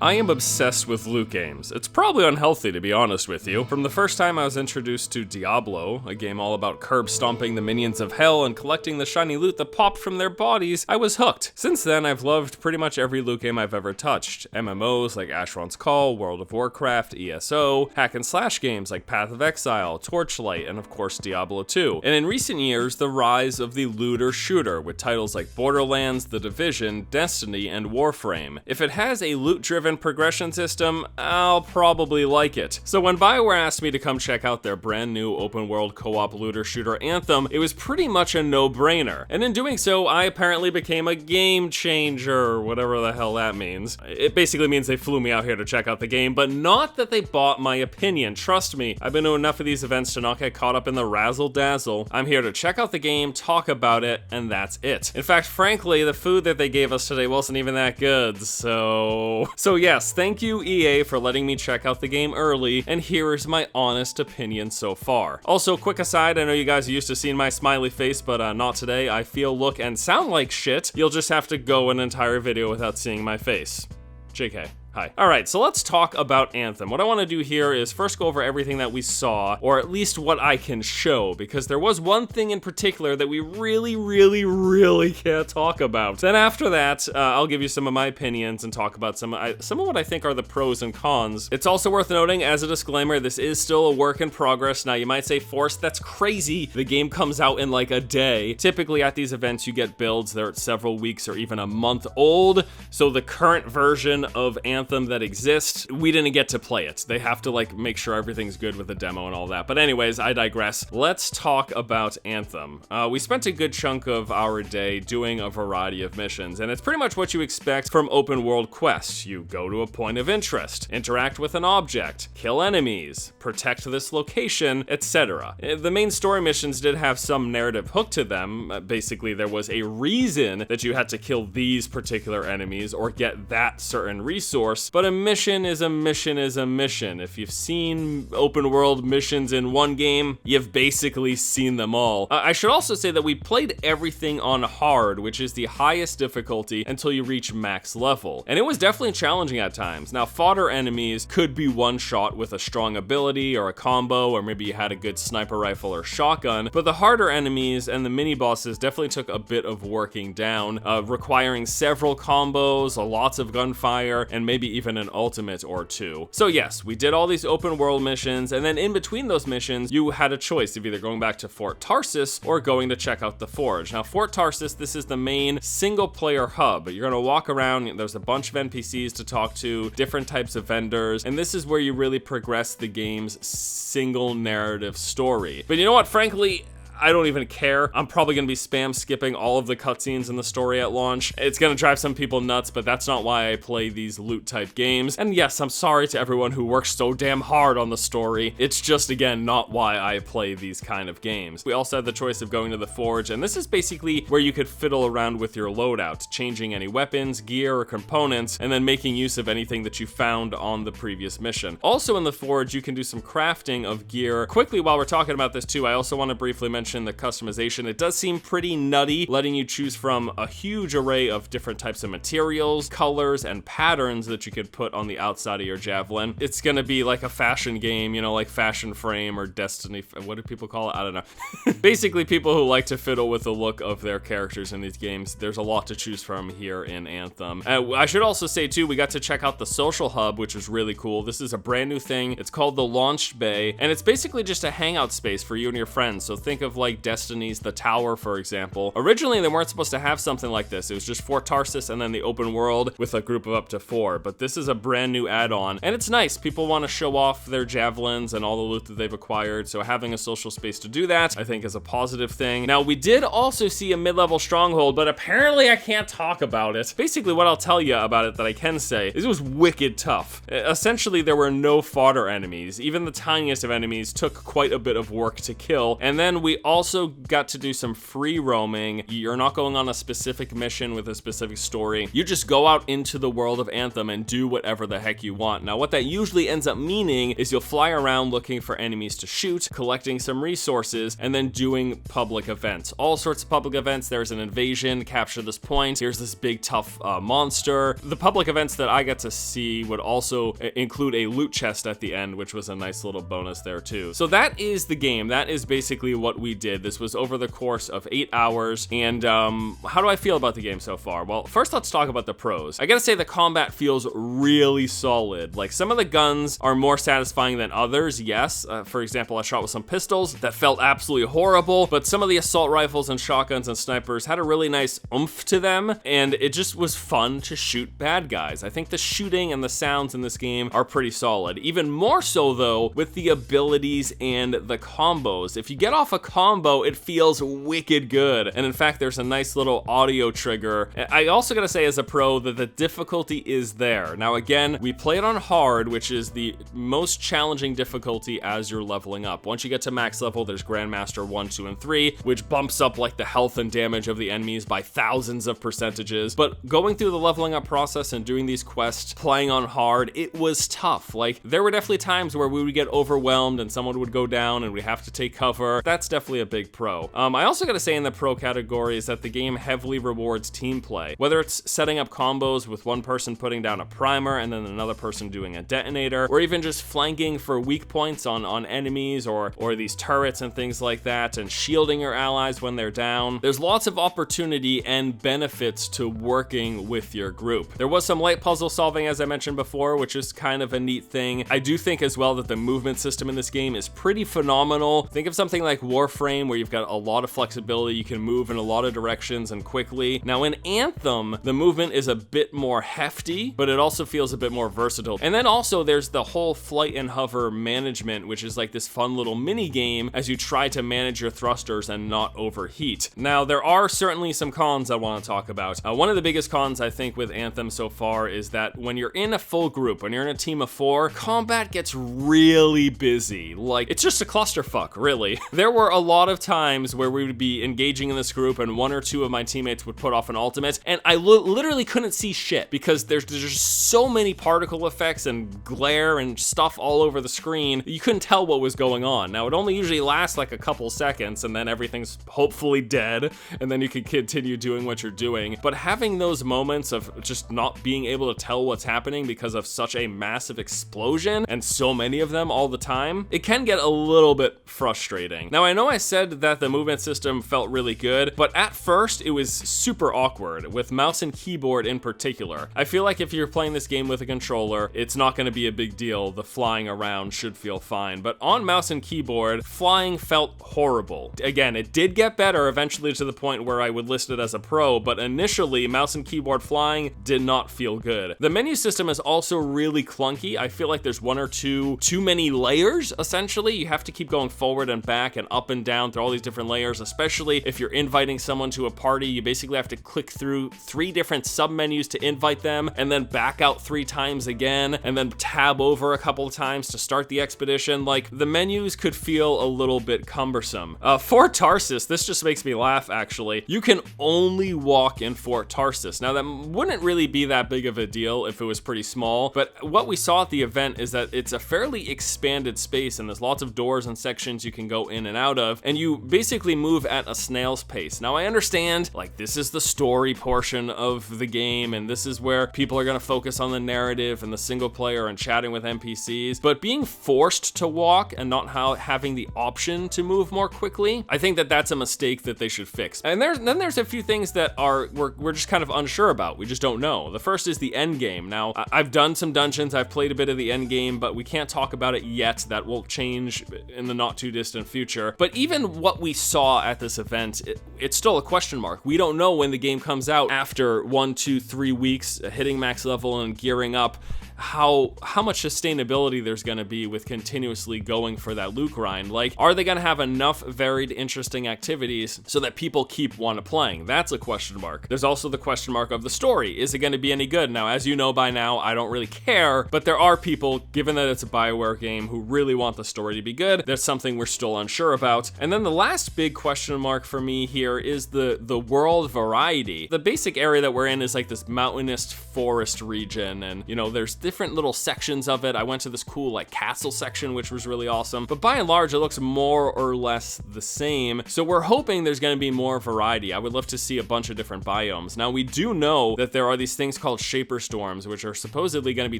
I am obsessed with loot games. It's probably unhealthy, to be honest with you. From the first time I was introduced to Diablo, a game all about curb stomping the minions of hell and collecting the shiny loot that popped from their bodies, I was hooked. Since then, I've loved pretty much every loot game I've ever touched. MMOs like Asheron's Call, World of Warcraft, ESO, hack and slash games like Path of Exile, Torchlight, and of course Diablo 2. And in recent years, the rise of the looter shooter with titles like Borderlands, The Division, Destiny, and Warframe. If it has a loot-driven progression system, I'll probably like it. So when BioWare asked me to come check out their brand new open world co-op looter shooter Anthem, it was pretty much a no-brainer. And in doing so, I apparently became a game changer, whatever the hell that means. It basically means they flew me out here to check out the game, but not that they bought my opinion. Trust me, I've been to enough of these events to not get caught up in the razzle-dazzle. I'm here to check out the game, talk about it, and that's it. In fact, frankly, the food that they gave us today wasn't even that good, so yes, thank you EA for letting me check out the game early, and here is my honest opinion so far. Also, quick aside, I know you guys are used to seeing my smiley face, but not today. I feel, look, and sound like shit. You'll just have to go an entire video without seeing my face. JK. Hi. Alright, so let's talk about Anthem. What I want to do here is first go over everything that we saw, or at least what I can show, because there was one thing in particular that we really can't talk about. Then after that, I'll give you some of my opinions and talk about some of what I think are the pros and cons. It's also worth noting, as a disclaimer, this is still a work in progress. Now, you might say, Forrest, that's crazy. The game comes out in like a day. Typically at these events, you get builds that are several weeks or even a month old, so the current version of Anthem that exist, we didn't get to play it. They have to like make sure everything's good with the demo and all that. But anyways, I digress. Let's talk about Anthem. We spent a good chunk of our day doing a variety of missions, and it's pretty much what you expect from open world quests. You go to a point of interest, interact with an object, kill enemies, protect this location, etc. The main story missions did have some narrative hook to them. Basically, there was a reason that you had to kill these particular enemies or get that certain resource. But a mission is a mission is a mission. If you've seen open world missions in one game, you've basically seen them all. I should also say that we played everything on hard, which is the highest difficulty until you reach max level. And it was definitely challenging at times. Now, fodder enemies could be one shot with a strong ability or a combo, or maybe you had a good sniper rifle or shotgun, but the harder enemies and the mini bosses definitely took a bit of working down, requiring several combos, lots of gunfire, and maybe even an ultimate or two. So yes, we did all these open world missions, and then in between those missions, you had a choice of either going back to Fort Tarsis or going to check out the Forge. Now, Fort Tarsis, this is the main single player hub. You're gonna walk around, there's a bunch of NPCs to talk to, different types of vendors, and this is where you really progress the game's single narrative story. But you know what, frankly, I don't even care. I'm probably gonna be spam skipping all of the cutscenes in the story at launch. It's gonna drive some people nuts, but that's not why I play these loot type games. And yes, I'm sorry to everyone who works so damn hard on the story. It's just, again, not why I play these kind of games. We also had the choice of going to the Forge, and this is basically where you could fiddle around with your loadout, changing any weapons, gear, or components, and then making use of anything that you found on the previous mission. Also in the Forge, you can do some crafting of gear. Quickly, while we're talking about this too, I also want to briefly mention the customization. It does seem pretty nutty, letting you choose from a huge array of different types of materials, colors, and patterns that you could put on the outside of your javelin. It's gonna be like a fashion game, you know, like Fashion Frame or Destiny, what do people call it? I don't know. Basically, people who like to fiddle with the look of their characters in these games, there's a lot to choose from here in Anthem. I should also say too, we got to check out the social hub, which was really cool. This is a brand new thing. It's called the Launch Bay, and it's basically just a hangout space for you and your friends. So think of like Destiny's The Tower, for example. Originally, they weren't supposed to have something like this. It was just Fort Tarsis and then the open world with a group of up to 4. But this is a brand new add-on, and it's nice. People want to show off their javelins and all the loot that they've acquired, so having a social space to do that, I think, is a positive thing. Now, we did also see a mid-level stronghold, but apparently I can't talk about it. Basically, what I'll tell you about it that I can say is it was wicked tough. Essentially, there were no fodder enemies. Even the tiniest of enemies took quite a bit of work to kill, and then we also got to do some free roaming. You're not going on a specific mission with a specific story. You just go out into the world of Anthem and do whatever the heck you want. Now, what that usually ends up meaning is you'll fly around looking for enemies to shoot, collecting some resources, and then doing public events. All sorts of public events. There's an invasion, capture this point. Here's this big tough monster. The public events that I got to see would also include a loot chest at the end, which was a nice little bonus there too. So that is the game. That is basically what we did. This was over the course of 8 hours. And how do I feel about the game so far? Well, first let's talk about the pros. I gotta say the combat feels really solid. Like, some of the guns are more satisfying than others, yes. For example, I shot with some pistols that felt absolutely horrible, but some of the assault rifles and shotguns and snipers had a really nice oomph to them, and it just was fun to shoot bad guys. I think the shooting and the sounds in this game are pretty solid. Even more so though with the abilities and the combos. If you get off a combo, it feels wicked good. And in fact, there's a nice little audio trigger. I also gotta say as a pro that the difficulty is there. Now again, we played on hard, which is the most challenging difficulty as you're leveling up. Once you get to max level, there's Grandmaster 1, 2, and 3, which bumps up like the health and damage of the enemies by thousands of percentages. But going through the leveling up process and doing these quests, playing on hard, it was tough. Like, there were definitely times where we would get overwhelmed and someone would go down and we have to take cover. That's definitely a big pro. I also gotta say in the pro category is that the game heavily rewards team play. Whether it's setting up combos with one person putting down a primer and then another person doing a detonator, or even just flanking for weak points on enemies or these turrets and things like that, and shielding your allies when they're down. There's lots of opportunity and benefits to working with your group. There was some light puzzle solving, as I mentioned before, which is kind of a neat thing. I do think as well that the movement system in this game is pretty phenomenal. Think of something like Warframe, where you've got a lot of flexibility. You can move in a lot of directions and quickly. Now in Anthem, the movement is a bit more hefty, but it also feels a bit more versatile. And then also there's the whole flight and hover management, which is like this fun little mini game as you try to manage your thrusters and not overheat. Now there are certainly some cons I want to talk about. One of the biggest cons I think with Anthem so far is that when you're in a full group, when you're in a team of 4, combat gets really busy. Like, it's just a clusterfuck, really. There were a lot of times where we would be engaging in this group and 1 or 2 of my teammates would put off an ultimate, and I literally couldn't see shit because there's just so many particle effects and glare and stuff all over the screen. You couldn't tell what was going on. Now, it only usually lasts like a couple seconds and then everything's hopefully dead and then you can continue doing what you're doing. But having those moments of just not being able to tell what's happening because of such a massive explosion and so many of them all the time, it can get a little bit frustrating. Now, I know I said that the movement system felt really good, but at first it was super awkward, with mouse and keyboard in particular. I feel like if you're playing this game with a controller, it's not going to be a big deal. The flying around should feel fine, but on mouse and keyboard, flying felt horrible. Again, it did get better eventually to the point where I would list it as a pro, but initially, mouse and keyboard flying did not feel good. The menu system is also really clunky. I feel like there's 1 or 2 too many layers, essentially. You have to keep going forward and back and up and down through all these different layers, especially if you're inviting someone to a party. You basically have to click through 3 different sub-menus to invite them, and then back out 3 times again, and then tab over a couple of times to start the expedition. Like, the menus could feel a little bit cumbersome. Fort Tarsis, this just makes me laugh, actually. You can only walk in Fort Tarsis. Now, that wouldn't really be that big of a deal if it was pretty small, but what we saw at the event is that it's a fairly expanded space, and there's lots of doors and sections you can go in and out of, and you basically move at a snail's pace. Now, I understand, like, this is the story portion of the game, and this is where people are gonna focus on the narrative and the single player and chatting with NPCs, but being forced to walk and not having the option to move more quickly, I think that that's a mistake that they should fix. And then there's a few things that we're just kind of unsure about. We just don't know. The first is the end game. Now, I've done some dungeons, I've played a bit of the end game, but we can't talk about it yet. That will change in the not too distant future. But even what we saw at this event, it's still a question mark. We don't know when the game comes out after 1, 2, 3 weeks hitting max level and gearing up, how much sustainability there's going to be with continuously going for that loot grind. Like, are they going to have enough varied, interesting activities so that people keep want to playing? That's a question mark. There's also the question mark of the story. Is it going to be any good? Now, as you know by now, I don't really care, but there are people, given that it's a BioWare game, who really want the story to be good. That's something we're still unsure about. And then the last big question mark for me here is the world variety. The basic area that we're in is like this mountainous forest region, and you know, there's different little sections of it. I went to this cool like castle section, which was really awesome, but by and large it looks more or less the same. So we're hoping there's going to be more variety. I would love to see a bunch of different biomes. Now we do know that there are these things called shaper storms, which are supposedly going to be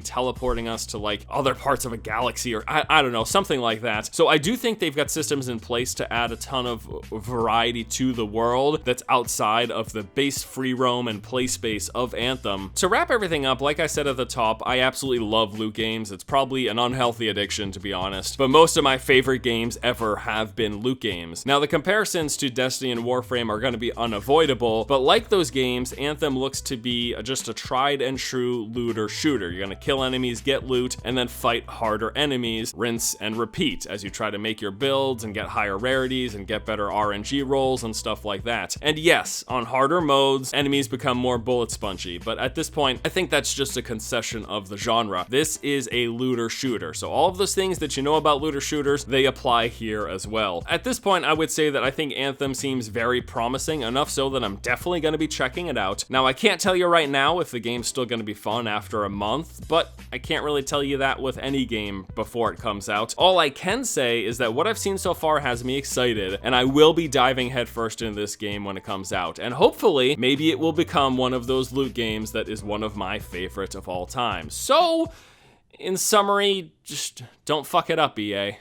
teleporting us to like other parts of a galaxy, or I don't know, something like that. So I do think they've got systems in place to add a ton of variety to the world that's outside of the base free roam and play space of Anthem. To wrap everything up, like I said at the top, I absolutely love loot games. It's probably an unhealthy addiction, to be honest, but most of my favorite games ever have been loot games. Now the comparisons to Destiny and Warframe are going to be unavoidable, but like those games, Anthem looks to be just a tried and true looter shooter. You're going to kill enemies, get loot, and then fight harder enemies, rinse and repeat as you try to make your builds and get higher rarities and get better RNG rolls and stuff like that. And yes, on harder modes, enemies become more bullet spongy, but at this point, I think that's just a concession of the genre. This is a looter shooter, so all of those things that you know about looter shooters, they apply here as well. At this point, I would say that I think Anthem seems very promising, enough so that I'm definitely going to be checking it out. Now, I can't tell you right now if the game's still going to be fun after a month, but I can't really tell you that with any game before it comes out. All I can say is that what I've seen so far has me excited, and I will be diving headfirst into this game when it comes out, and hopefully, maybe it will become one of those loot games that is one of my favorites of all time. So, in summary, just don't fuck it up, EA.